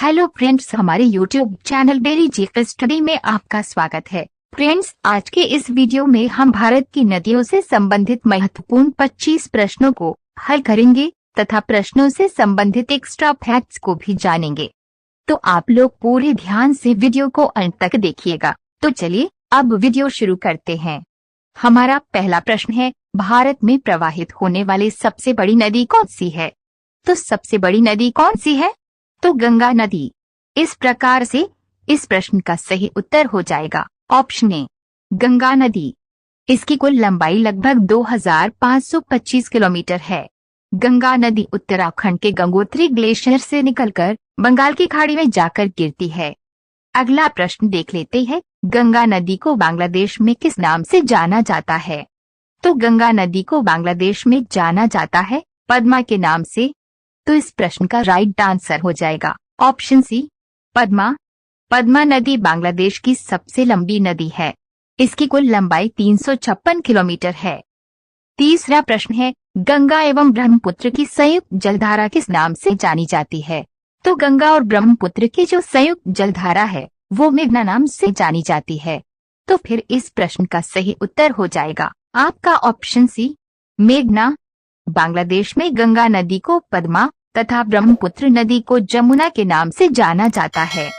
Hello friends, हमारे YouTube channel daily GK study में आपका स्वागत है। फ्रेंड्स, आज के इस वीडियो में हम भारत की नदियों से संबंधित महत्वपूर्ण 25 प्रश्नों को हल करेंगे तथा प्रश्नों से संबंधित एक्स्ट्रा फैक्ट्स को भी जानेंगे। तो आप लोग पूरे ध्यान से वीडियो को अंत तक देखिएगा। तो चलिए अब वीडियो शुरू करते हैं। हमारा पहला प्रश्न है, भारत में प्रवाहित होने वाली सबसे बड़ी नदी कौन सी है? तो सबसे बड़ी नदी कौन सी है? तो गंगा नदी। इस प्रकार से इस प्रश्न का सही उत्तर हो जाएगा ऑप्शन ए, गंगा नदी। इसकी कुल लंबाई लगभग 2525 किलोमीटर है। गंगा नदी उत्तराखंड के गंगोत्री ग्लेशियर से निकलकर बंगाल की खाड़ी में जाकर गिरती है। अगला प्रश्न देख लेते हैं, गंगा नदी को बांग्लादेश में किस नाम से जाना जाता है? तो गंगा नदी को बांग्लादेश में जाना जाता है पद्मा के नाम से। तो इस प्रश्न का राइट आंसर हो जाएगा ऑप्शन सी, पद्मा। पद्मा नदी बांग्लादेश की सबसे लंबी नदी है। इसकी कुल लंबाई 356 किलोमीटर है। तीसरा प्रश्न है, गंगा एवं ब्रह्मपुत्र की संयुक्त जलधारा किस नाम से जानी जाती है? तो गंगा और ब्रह्मपुत्र की जो संयुक्त जलधारा है वो मेघना नाम से जानी जाती है। तो फिर इस प्रश्न का सही उत्तर हो जाएगा आपका ऑप्शन सी, मेघना। बांग्लादेश में गंगा नदी को पद्मा तथा ब्रह्मपुत्र नदी को जमुना के नाम से जाना जाता है।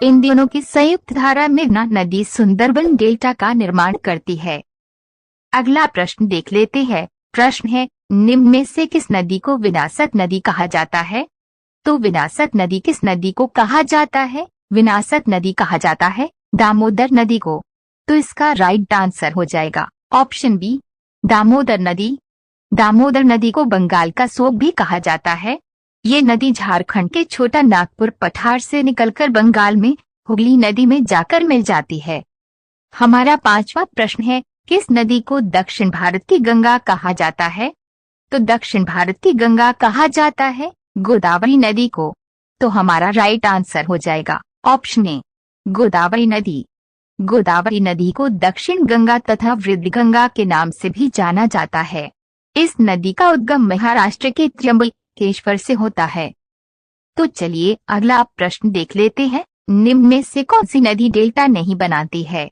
इन दोनों की संयुक्त धारा मेघना नदी सुंदरबन डेल्टा का निर्माण करती है। अगला प्रश्न देख लेते हैं। प्रश्न है, निम्न में से किस नदी को विनाशक नदी कहा जाता है? तो विनाशक नदी किस नदी को कहा जाता है? विनाशक नदी कहा जाता है दामोदर नदी को। तो इसका राइट आंसर हो जाएगा ऑप्शन बी, दामोदर नदी। दामोदर नदी को बंगाल का सोग भी कहा जाता है। ये नदी झारखंड के छोटा नागपुर पठार से निकलकर बंगाल में हुगली नदी में जाकर मिल जाती है। हमारा पांचवा प्रश्न है, किस नदी को दक्षिण भारत की गंगा कहा जाता है? तो दक्षिण भारत की गंगा कहा जाता है गोदावरी नदी को। तो हमारा राइट आंसर हो जाएगा ऑप्शन ए, गोदावरी नदी। गोदावरी नदी को दक्षिण गंगा तथा वृद्धि गंगा के नाम से भी जाना जाता है। इस नदी का उद्गम महाराष्ट्र के त्र्यंबकेश्वर से होता है। तो चलिए अगला प्रश्न देख लेते हैं, निम्न में से कौन सी नदी डेल्टा नहीं बनाती है?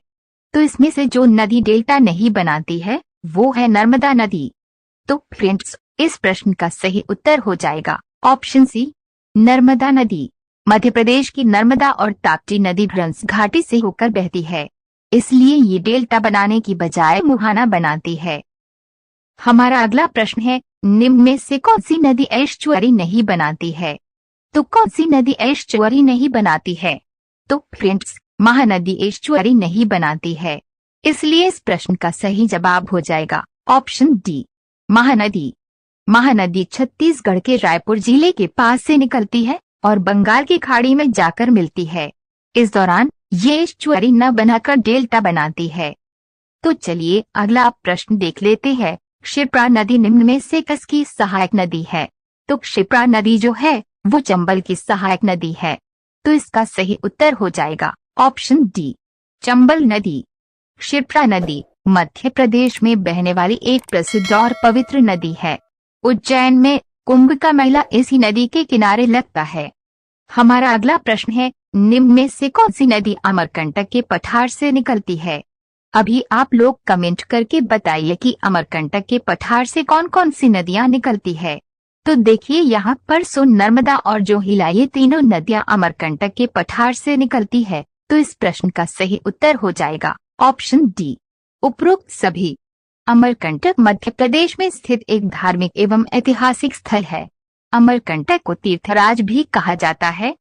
तो इसमें से जो नदी डेल्टा नहीं बनाती है वो है नर्मदा नदी। तो फ्रेंड्स, इस प्रश्न का सही उत्तर हो जाएगा ऑप्शन सी, नर्मदा नदी। मध्य प्रदेश की नर्मदा और ताप्ती नदी भ्रंश घाटी से होकर बहती है, इसलिए ये डेल्टा बनाने की बजाय मुहाना बनाती है। हमारा अगला प्रश्न है, निम्न में से कौन सी नदी एस्चुअरी नहीं बनाती है? तो कौन सी नदी एस्चुअरी नहीं बनाती है? तो फ्रेंड्स, महानदी एस्चुअरी नहीं बनाती है, इसलिए इस प्रश्न का सही जवाब हो जाएगा ऑप्शन डी, महानदी। महानदी छत्तीसगढ़ के रायपुर जिले के पास से निकलती है और बंगाल की खाड़ी में जाकर मिलती है। इस दौरान ये एस्चुअरी न बनाकर डेल्टा बनाती है। तो चलिए अगला प्रश्न देख लेते हैं। क्षिप्रा नदी निम्न में से किसकी सहायक नदी है? तो क्षिप्रा नदी जो है वो चंबल की सहायक नदी है। तो इसका सही उत्तर हो जाएगा ऑप्शन डी, चंबल नदी। क्षिप्रा नदी मध्य प्रदेश में बहने वाली एक प्रसिद्ध और पवित्र नदी है। उज्जैन में कुंभ का मेला इसी नदी के किनारे लगता है। हमारा अगला प्रश्न है, निम्न में से कौन सी नदी अमरकंटक के पठार से निकलती है? अभी आप लोग कमेंट करके बताइए कि अमरकंटक के पठार से कौन कौन सी नदियां निकलती है। तो देखिए यहाँ पर सोन, नर्मदा और जोहिला, ये तीनों नदियां अमरकंटक के पठार से निकलती है। तो इस प्रश्न का सही उत्तर हो जाएगा ऑप्शन डी, उपरोक्त सभी। अमरकंटक मध्य प्रदेश में स्थित एक धार्मिक एवं ऐतिहासिक स्थल है। अमरकंटक को तीर्थराज भी कहा जाता है।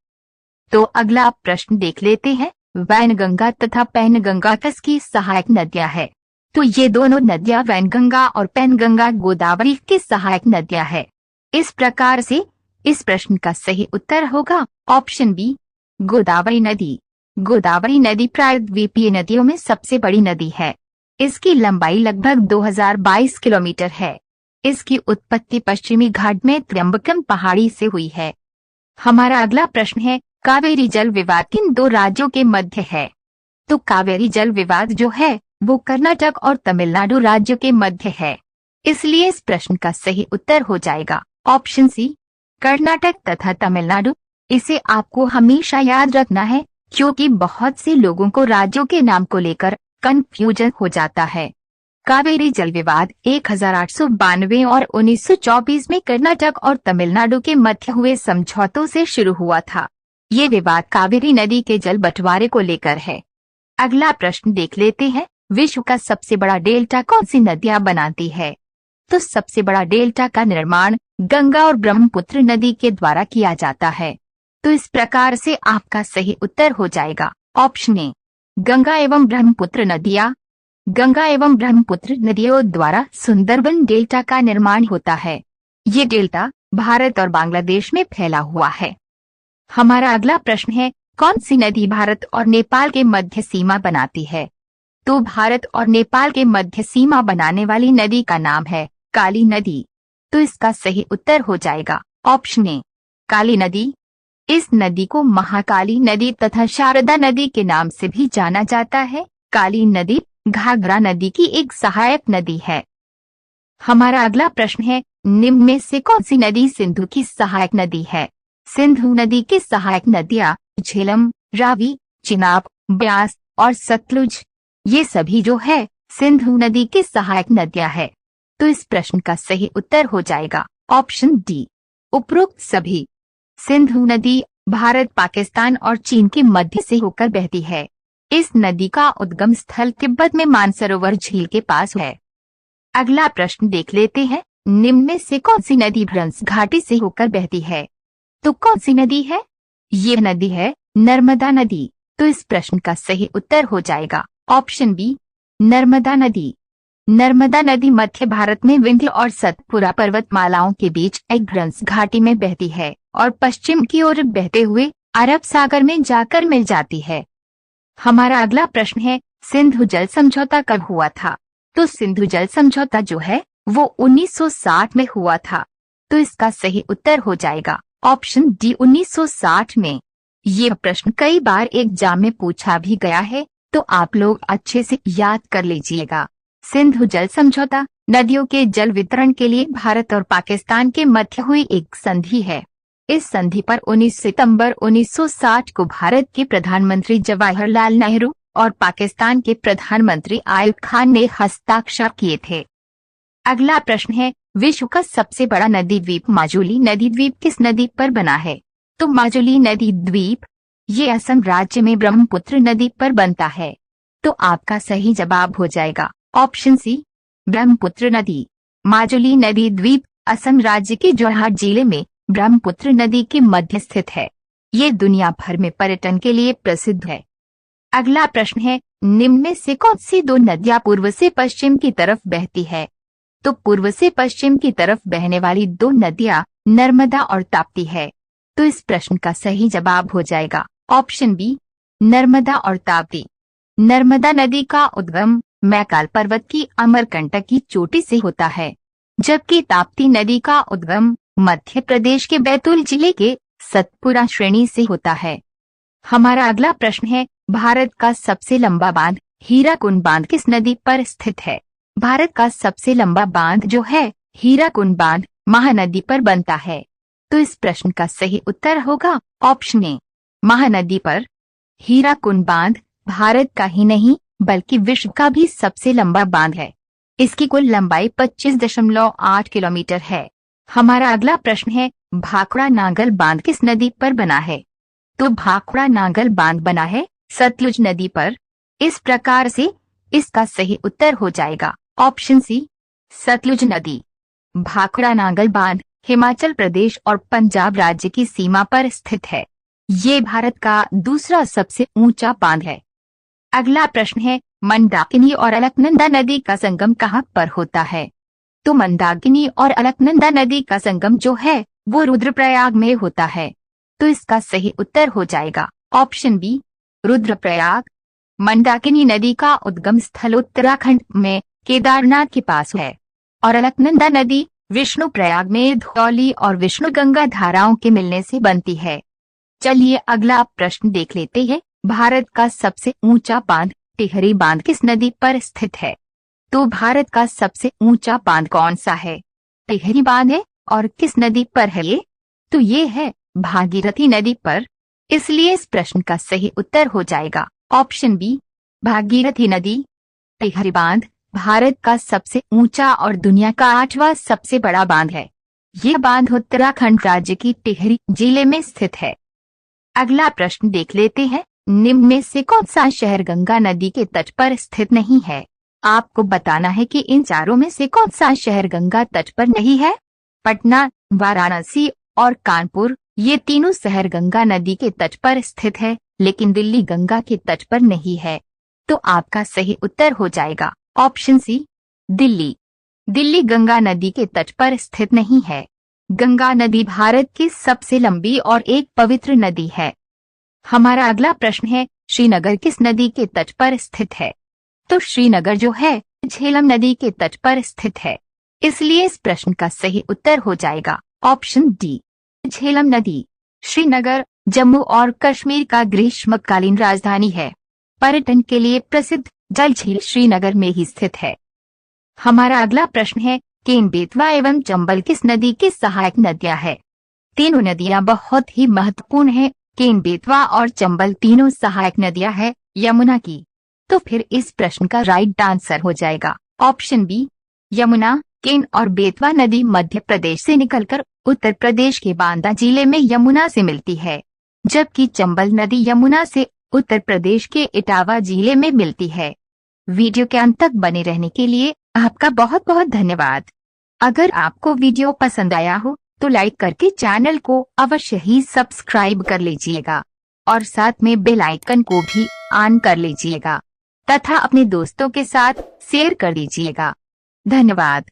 तो अगला प्रश्न देख लेते हैं। वैनगंगा तथा पैनगंगा किसकी सहायक नदियां है? तो ये दोनों नदियां वैनगंगा और पैनगंगा गोदावरी की सहायक नदियां है। इस प्रकार से इस प्रश्न का सही उत्तर होगा ऑप्शन बी, गोदावरी नदी। गोदावरी नदी प्रायद्वीपीय नदियों में सबसे बड़ी नदी है। इसकी लंबाई लगभग 2022 किलोमीटर है। इसकी उत्पत्ति पश्चिमी घाट में त्र्यंबकम पहाड़ी से हुई है। हमारा अगला प्रश्न है, कावेरी जल विवाद किन दो राज्यों के मध्य है? तो कावेरी जल विवाद जो है वो कर्नाटक और तमिलनाडु राज्यों के मध्य है, इसलिए इस प्रश्न का सही उत्तर हो जाएगा ऑप्शन सी, कर्नाटक तथा तमिलनाडु। इसे आपको हमेशा याद रखना है, क्योंकि बहुत से लोगों को राज्यों के नाम को लेकर कंफ्यूजन हो जाता है। कावेरी जल विवाद 1892 और 1924 में कर्नाटक और तमिलनाडु के मध्य हुए समझौतों से शुरू हुआ था। ये विवाद कावेरी नदी के जल बंटवारे को लेकर है। अगला प्रश्न देख लेते हैं, विश्व का सबसे बड़ा डेल्टा कौन सी नदियां बनाती है? तो सबसे बड़ा डेल्टा का निर्माण गंगा और ब्रह्मपुत्र नदी के द्वारा किया जाता है। तो इस प्रकार से आपका सही उत्तर हो जाएगा ऑप्शन ए, गंगा एवं ब्रह्मपुत्र नदियां। गंगा एवं ब्रह्मपुत्र नदियों द्वारा सुंदरबन डेल्टा का निर्माण होता है। ये डेल्टा भारत और बांग्लादेश में फैला हुआ है। हमारा अगला प्रश्न है, कौन सी नदी भारत और नेपाल के मध्य सीमा बनाती है? तो भारत और नेपाल के मध्य सीमा बनाने वाली नदी का नाम है काली नदी। तो इसका सही उत्तर हो जाएगा ऑप्शन ए, काली नदी। इस नदी को महाकाली नदी तथा शारदा नदी के नाम से भी जाना जाता है। काली नदी घाघरा नदी की एक सहायक नदी है। हमारा अगला प्रश्न है, निम्न में से कौन सी नदी सिंधु की सहायक नदी है? सिंधु नदी की सहायक नदियां झेलम, रावी, चिनाब, ब्यास और सतलुज, ये सभी जो है सिंधु नदी की सहायक नदियां है। तो इस प्रश्न का सही उत्तर हो जाएगा ऑप्शन डी, उपरोक्त सभी। सिंधु नदी भारत, पाकिस्तान और चीन के मध्य से होकर बहती है। इस नदी का उद्गम स्थल तिब्बत में मानसरोवर झील के पास है। अगला प्रश्न देख लेते हैं, निम्न में से कौन सी नदी भ्रंश घाटी से होकर बहती है? तो कौन सी नदी है? ये नदी है नर्मदा नदी। तो इस प्रश्न का सही उत्तर हो जाएगा ऑप्शन बी, नर्मदा नदी। नर्मदा नदी मध्य भारत में विंध्य और सतपुरा पर्वतमालाओं के बीच एक भ्रंश घाटी में बहती है और पश्चिम की ओर बहते हुए अरब सागर में जाकर मिल जाती है। हमारा अगला प्रश्न है, सिंधु जल समझौता कब हुआ था? तो सिंधु जल समझौता जो है वो 1960 में हुआ था। तो इसका सही उत्तर हो जाएगा ऑप्शन डी, 1960 में। ये प्रश्न कई बार एग्जाम में पूछा भी गया है, तो आप लोग अच्छे से याद कर लीजिएगा। सिंधु जल समझौता नदियों के जल वितरण के लिए भारत और पाकिस्तान के मध्य हुई एक संधि है। इस संधि पर 19 सितंबर 1960 को भारत के प्रधानमंत्री जवाहरलाल नेहरू और पाकिस्तान के प्रधानमंत्री आयूब खान ने हस्ताक्षर किए थे। अगला प्रश्न है, विश्व का सबसे बड़ा नदी द्वीप माजुली नदी द्वीप किस नदी पर बना है? तो माजुली नदी द्वीप ये असम राज्य में ब्रह्मपुत्र नदी पर बनता है। तो आपका सही जवाब हो जाएगा ऑप्शन सी, ब्रह्मपुत्र नदी। माजुली नदी द्वीप असम राज्य के जोरहाट जिले में ब्रह्मपुत्र नदी के मध्य स्थित है। ये दुनिया भर में पर्यटन के लिए प्रसिद्ध है। अगला प्रश्न है, निम्न में से कौन सी दो नदियां पूर्व से पश्चिम की तरफ बहती है? तो पूर्व से पश्चिम की तरफ बहने वाली दो नदियां नर्मदा और ताप्ती है। तो इस प्रश्न का सही जवाब हो जाएगा ऑप्शन बी, नर्मदा और ताप्ती। नर्मदा नदी का उद्गम मैकाल पर्वत की अमरकंटक की चोटी से होता है, जबकि ताप्ती नदी का उद्गम मध्य प्रदेश के बैतूल जिले के सतपुरा श्रेणी से होता है। हमारा अगला प्रश्न है, भारत का सबसे लंबा बांध हीराकुंड बांध किस नदी पर स्थित है? भारत का सबसे लंबा बांध जो है हीराकुंड बांध महानदी पर बनता है। तो इस प्रश्न का सही उत्तर होगा ऑप्शन ए, महानदी पर। हीराकुंड बांध भारत का ही नहीं बल्कि विश्व का भी सबसे लंबा बांध है। इसकी कुल लंबाई 25.8 किलोमीटर है। हमारा अगला प्रश्न है, भाखड़ा नांगल बांध किस नदी पर बना है? तो भाखड़ा नांगल बांध बना है सतलुज नदी पर। इस प्रकार से इसका सही उत्तर हो जाएगा ऑप्शन सी, सतलुज नदी। भाखड़ा नांगल बांध हिमाचल प्रदेश और पंजाब राज्य की सीमा पर स्थित है। ये भारत का दूसरा सबसे ऊंचा बांध है। अगला प्रश्न है, मंदाकिनी और अलकनंदा नदी का संगम कहाँ पर होता है? तो मंदाकिनी और अलकनंदा नदी का संगम जो है वो रुद्रप्रयाग में होता है। तो इसका सही उत्तर हो जाएगा ऑप्शन बी, रुद्रप्रयाग। मंदाकिनी नदी का उद्गम स्थल उत्तराखंड में केदारनाथ के पास है और अलकनंदा नदी विष्णुप्रयाग में धौली और विष्णुगंगा धाराओं के मिलने से बनती है। चलिए अगला प्रश्न देख लेते हैं, भारत का सबसे ऊंचा बांध टिहरी बांध किस नदी पर स्थित है? तो भारत का सबसे ऊंचा बांध कौन सा है? टिहरी बांध है और किस नदी पर है ये? तो ये है भागीरथी नदी पर, इसलिए इस प्रश्न का सही उत्तर हो जाएगा ऑप्शन बी, भागीरथी नदी। टिहरी बांध भारत का सबसे ऊंचा और दुनिया का 8वां सबसे बड़ा बांध है। यह बांध उत्तराखंड राज्य की टिहरी जिले में स्थित है। अगला प्रश्न देख लेते हैं। निम्न में से कौन सा शहर गंगा नदी के तट पर स्थित नहीं है? आपको बताना है कि इन चारों में से कौन सा शहर गंगा तट पर नहीं है। पटना, वाराणसी और कानपुर, ये तीनों शहर गंगा नदी के तट पर स्थित है, लेकिन दिल्ली गंगा के तट पर नहीं है। तो आपका सही उत्तर हो जाएगा ऑप्शन सी, दिल्ली। दिल्ली गंगा नदी के तट पर स्थित नहीं है। गंगा नदी भारत की सबसे लंबी और एक पवित्र नदी है। हमारा अगला प्रश्न है, श्रीनगर किस नदी के तट पर स्थित है? तो श्रीनगर जो है झेलम नदी के तट पर स्थित है, इसलिए इस प्रश्न का सही उत्तर हो जाएगा ऑप्शन डी, झेलम नदी। श्रीनगर जम्मू और कश्मीर का ग्रीष्मकालीन राजधानी है। पर्यटन के लिए प्रसिद्ध जल झील श्रीनगर में ही स्थित है। हमारा अगला प्रश्न है, केन, बेतवा एवं चंबल किस नदी की सहायक नदियां हैं? तीनों नदियां बहुत ही महत्वपूर्ण हैं। केन, बेतवा और चंबल तीनों सहायक नदियां हैं यमुना की। तो फिर इस प्रश्न का राइट आंसर हो जाएगा ऑप्शन बी, यमुना। केन और बेतवा नदी मध्य प्रदेश से निकलकर उत्तर प्रदेश के बांदा जिले में यमुना से मिलती है, जबकि चंबल नदी यमुना से उत्तर प्रदेश के इटावा जिले में मिलती है। वीडियो के अंत तक बने रहने के लिए आपका बहुत बहुत धन्यवाद। अगर आपको वीडियो पसंद आया हो तो लाइक करके चैनल को अवश्य ही सब्सक्राइब कर लीजिएगा और साथ में बेल आइकन को भी ऑन कर लीजिएगा तथा अपने दोस्तों के साथ शेयर कर दीजिएगा। धन्यवाद।